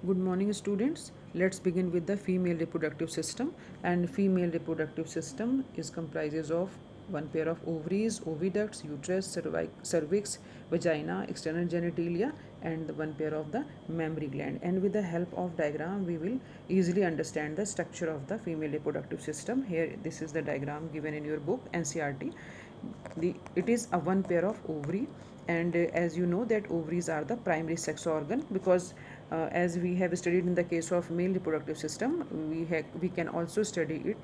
Good morning, students. Let's begin with the female reproductive system. And female reproductive system is comprises of one pair of ovaries, oviducts, uterus, cervix, vagina, external genitalia, and one pair of the mammary gland. And with the help of diagram, we will easily understand the structure of the female reproductive system. Here, this is the diagram given in your book NCRT. It is a one pair of ovary, and as you know that ovaries are the primary sex organ, because as we have studied in the case of male reproductive system, we can also study it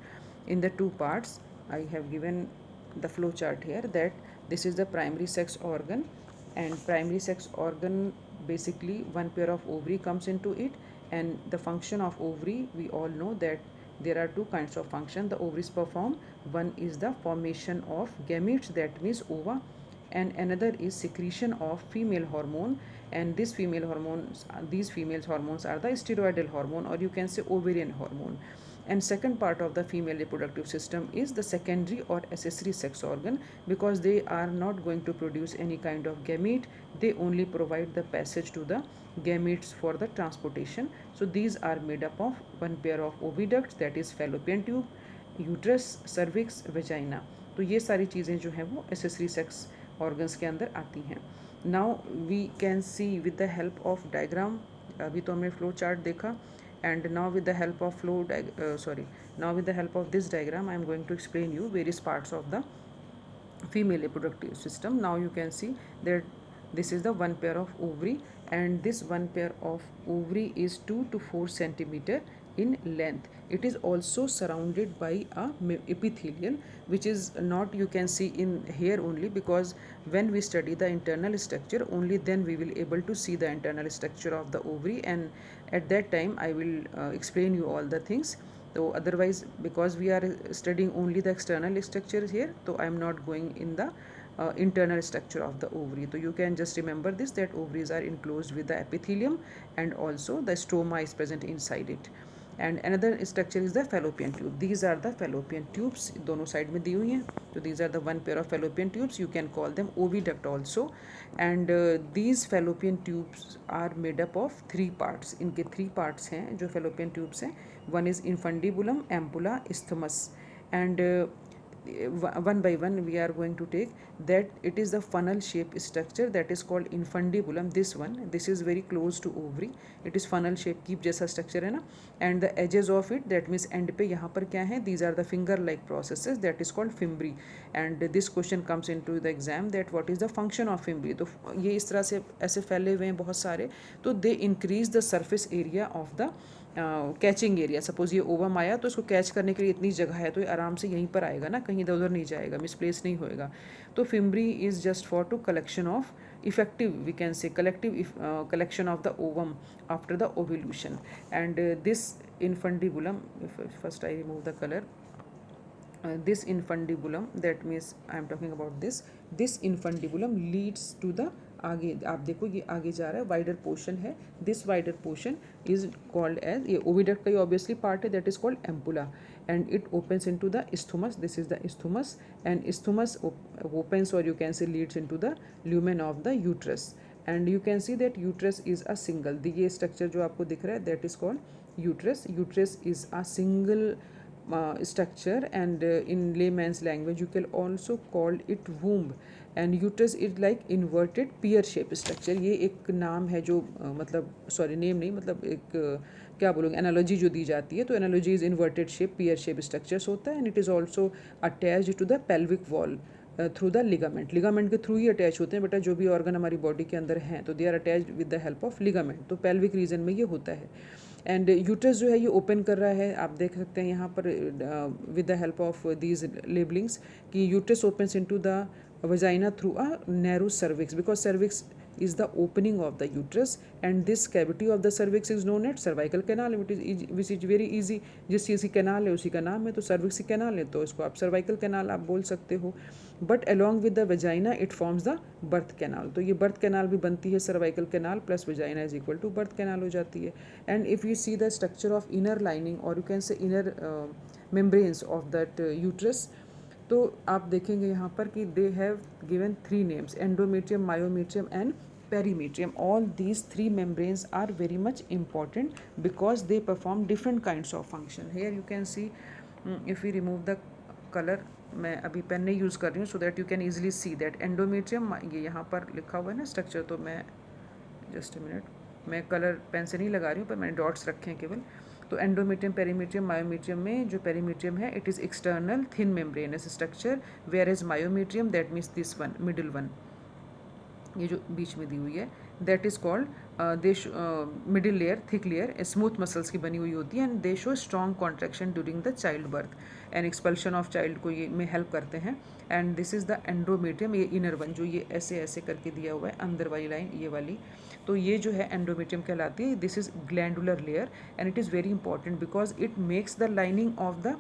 in the two parts. I have given the flow chart here that this is the primary sex organ, and primary sex organ, basically one pair of ovary comes into it. And the function of ovary, we all know that there are two kinds of function the ovaries perform. One is the formation of gametes, that means ova, and another is secretion of female hormone. And these female hormones are the steroidal hormone, or you can say ovarian hormone. And second part of the female reproductive system is the secondary or accessory sex organ, because they are not going to produce any kind of gamete. They only provide the passage to the gametes for the transportation. So these are made up of one pair of oviducts, that is fallopian tube, uterus, cervix, vagina. तो ये सारी चीज़ें जो हैं वो accessory sex organs के अंदर आती हैं. Now we can see with the help of diagram. अभी तो हमने फ्लो चार्ट देखा, and now with the help of now with the help of this diagram I am going to explain you various parts of the female reproductive system. Now you can see that this is the one pair of ovary, and this one pair of ovary is 2 to 4 centimeter in length. It is also surrounded by a epithelium, which is not you can see in here only, because when we study the internal structure, only then we will able to see the internal structure of the ovary, and at that time I will explain you all the things. So otherwise, because we are studying only the external structures here, so I am not going in the internal structure of the ovary. So you can just remember this, that ovaries are enclosed with the epithelium, and also the stroma is present inside it. And another structure is the fallopian tube. These are the fallopian tubes, दोनों side में दी हुई हैं. So these are the one pair of fallopian tubes. You can call them oviduct also. And these fallopian tubes are made up of three parts. इनके three parts हैं जो fallopian tubes हैं. One is infundibulum, ampulla, isthmus. And one by one we are going to take that. It is the funnel shape structure that is called infundibulum. This is very close to ovary. It is funnel shape keep जैसा structure है ना. And the edges of it, that means end पे यहाँ पर क्या है, these are the finger like processes, that is called fimbri. And this question comes into the exam that what is the function of fimbri. तो ये इस तरह से ऐसे फैले हुए हैं बहुत सारे. तो they increase the surface area of the catching area. Suppose ये ओवम आया तो इसको कैच करने के लिए इतनी जगह है, तो ये आराम से यहीं पर आएगा ना, कहीं इधर उधर नहीं जाएगा, मिसप्लेस नहीं होएगा. तो fimbriae is just for to collection of effective, we can say collective collection of the ovum after the ovulation. And this infundibulum, first I remove the color, this infundibulum, that means I am talking about this infundibulum leads to the आगे आप देखो ये आगे जा रहा है, wider portion है. This wider portion is called as, ये ओविडक्ट का ही ऑब्वियसली पार्ट है, that is called ampulla. And it opens into the isthmus. This is the isthmus, and isthmus opens, or you can say leads into the lumen of the uterus. And you can see that uterus is a single, ये structure जो आपको दिख रहा है, that is called uterus. Uterus is a single structure, and in layman's language you can also call it womb. And uterus is like inverted pear shape structure. ये एक नाम है जो मतलब सॉरी नेम नहीं, मतलब एक क्या बोलोगे, एनालॉजी जो दी जाती है. तो analogy is inverted shape pear shape structures होता है. And it is also attached to the pelvic wall through the ligament के थ्रू ही अटैच होते हैं बेटा. जो भी ऑर्गन हमारी बॉडी के अंदर हैं तो they are attached with the help of ligament. तो पेल्विक रीजन में ये होता है. एंड यूट्रस जो है ये ओपन कर रहा है, आप देख सकते हैं यहाँ पर with the help of these labelings कि uterus opens into the vagina through a narrow cervix, because cervix is the opening of the uterus, and this cavity of the cervix is known as cervical canal, which is very easy. जिस चीज़ की canal है उसी का नाम है, तो cervix की canal है तो इसको आप cervical canal आप बोल सकते हो. But along with the vagina it forms the birth canal. तो ये birth canal भी बनती है, cervical canal plus vagina is equal to birth canal हो जाती है. And if you see the structure of inner lining, or you can say inner membranes of that uterus, तो आप देखेंगे यहाँ पर कि they have given three names, endometrium, myometrium and perimetrium. All these three membranes are very much important because they perform different kinds of function. Here you can see, if we remove the color, मैं अभी pen नहीं use कर रही हूँ, so that you can easily see that endometrium, ये यहाँ पर लिखा हुआ है ना स्ट्रक्चर, तो मैं जस्ट अ मिनट, मैं कलर पेन से नहीं लगा रही हूँ पर मैंने डॉट्स रखे हैं केवल. तो एंडोमेट्रियम, पेरीमेट्रियम, मायोमेट्रियम में जो पेरीमेट्रियम है it is external thin membranous structure, where is myometrium that means this one, middle one, ये जो बीच में दी हुई है, that is called, the middle layer, thick layer smooth muscles की बनी हुई होती है, and they show strong contraction during the child birth and expulsion of child को ये में हेल्प करते हैं. And this is the endometrium, ये इनर वन जो ये ऐसे ऐसे करके दिया हुआ है, अंदर वाली लाइन ये वाली, तो ये जो है एंडोमेट्रियम कहलाती है. This is glandular layer and it is very important because it makes the lining of the,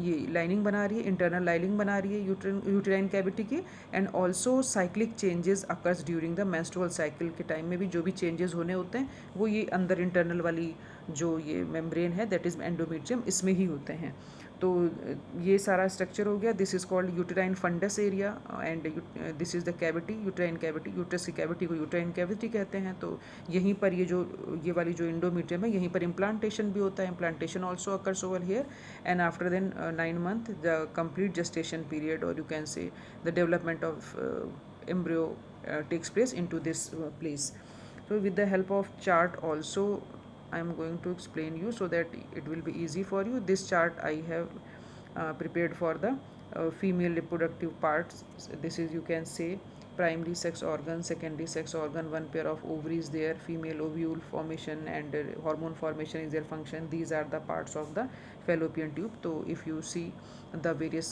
ये लाइनिंग बना रही है, इंटरनल लाइनिंग बना रही है यूटेराइन कैविटी की. And also cyclic changes occurs during the menstrual cycle के टाइम में भी जो भी चेंजेस होने होते हैं वो ये अंदर इंटरनल वाली जो ये मेम्ब्रेन है दैट इज़ एंडोमेट्रियम, इसमें ही होते हैं. तो ये सारा स्ट्रक्चर हो गया. This is called uterine fundus area and this is the cavity, uterine cavity, uterus की कैविटी को यूटेराइन कैविटी कहते हैं. तो यहीं पर ये वाली जो एंडोमेट्रियम है यहीं पर इम्प्लांटेशन भी होता है. Implantation also occurs over here and after then 9 month the complete gestation period, or you can say the development of embryo takes place into this place. So with the help of chart also I am going to explain you so that it will be easy for you. This chart I have prepared for the female reproductive parts. This is, you can say, primary sex organ, secondary sex organ, one pair of ovaries there, female ovule formation and hormone formation is their function. These are the parts of the fallopian tube. तो if you see the various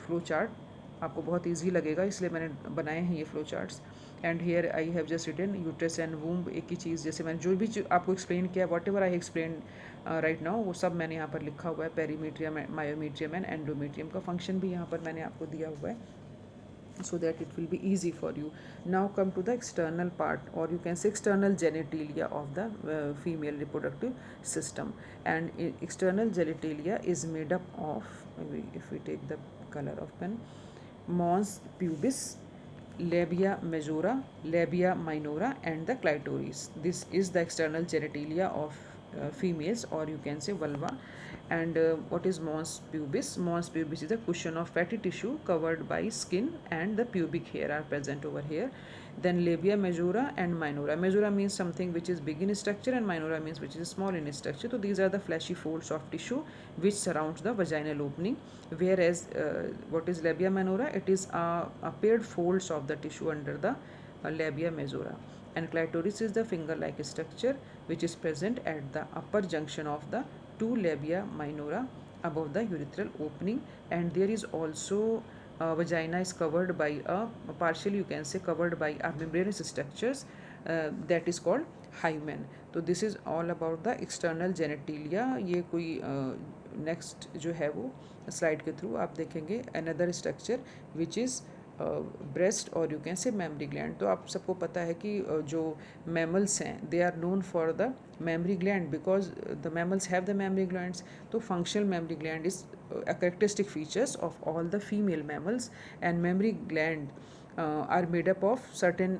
flow chart, आपको बहुत easy लगेगा, इसलिए मैंने बनाए हैं ये flow charts. And here I have just written uterus and womb, एक ही चीज़, जैसे मैंने जो भी आपको एक्सप्लेन किया, what ever I explain right now, वो सब मैंने यहाँ पर लिखा हुआ है. पेरीमेट्रियम, मायोमेट्रियम एंड एंडोमेट्रियम का फंक्शन भी यहाँ पर मैंने आपको दिया हुआ है, so that it will be easy for you. Now come to the external part, or you can say external genitalia of the female reproductive system. And external genitalia is made up of, if we take the color of pen, mons pubis, labia majora, labia minora and the clitoris. This is the external genitalia of females, or you can say vulva. And what is mons pubis? Mons pubis is a cushion of fatty tissue covered by skin, and the pubic hair are present over here. Then labia majora and minora. Majora means something which is big in structure, and minora means which is small in structure. So these are the fleshy folds of tissue which surrounds the vaginal opening. Whereas what is labia minora? It is a paired folds of the tissue under the labia majora. And clitoris is the finger-like structure which is present at the upper junction of the two labia minora above the urethral opening. And there is also vagina is covered by a, partially you can say covered by a membranous structures that is called hymen. तो this is all about the external genitalia. ये कोई next जो है वो slide के through आप देखेंगे another structure which is breast, और you can say mammary gland. तो आप सबको पता है कि जो मैमल्स हैं they are known for the mammary gland because the mammals have the mammary glands. तो functional mammary gland is a characteristic features of all the female mammals, and mammary gland are made up of certain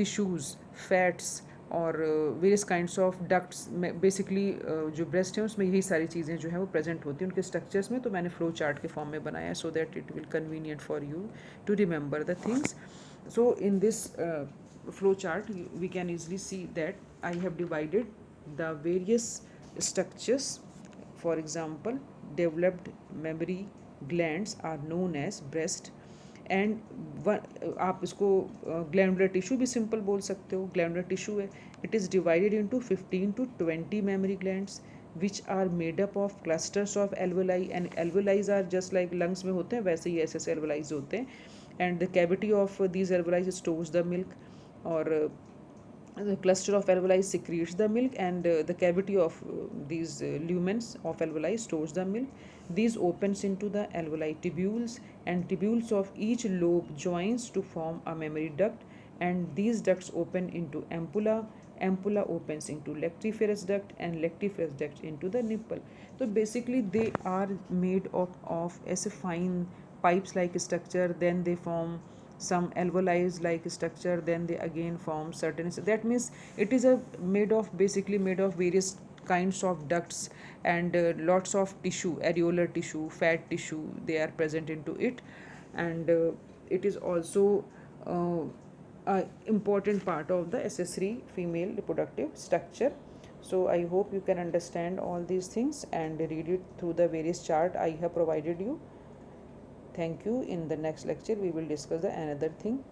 tissues, fats और various kinds of ducts. Basically जो breast है उसमें यही सारी चीज़ें जो हैं वो प्रेजेंट होती हैं उनके स्ट्रक्चर्स में. तो मैंने फ्लो चार्ट के फॉर्म में बनाया है so that it will convenient for you to remember the things. So in this flow chart we can easily see that I have divided the various structures. For example, developed mammary glands are known as breast. And आप इसको glandular tissue भी simple बोल सकते हो. Glandular tissue है, it is divided into 15 to 20 mammary glands which are made up of clusters of alveoli. And alveoli are just like lungs में होते हैं वैसे ही ऐसे एल्वोलाइज होते हैं. And the cavity of these alveoli stores the milk, और the cluster of alveoli secretes the milk, and the cavity of these lumens of alveoli stores the milk. These opens into the alveoli tubules, and tubules of each lobe joins to form a mammary duct, and these ducts open into ampulla. Ampulla opens into lactiferous duct, and lactiferous duct into the nipple. So basically they are made of as a fine pipes like structure. Then they form some alveoli like structure, then they again form certain, that means it is a made of, basically made of various kinds of ducts, and lots of tissue, areolar tissue, fat tissue, they are present into it. And it is also uh, a important part of the accessory female reproductive structure. So I hope you can understand all these things and read it through the various chart I have provided you. Thank you. In the next lecture we will discuss the another thing.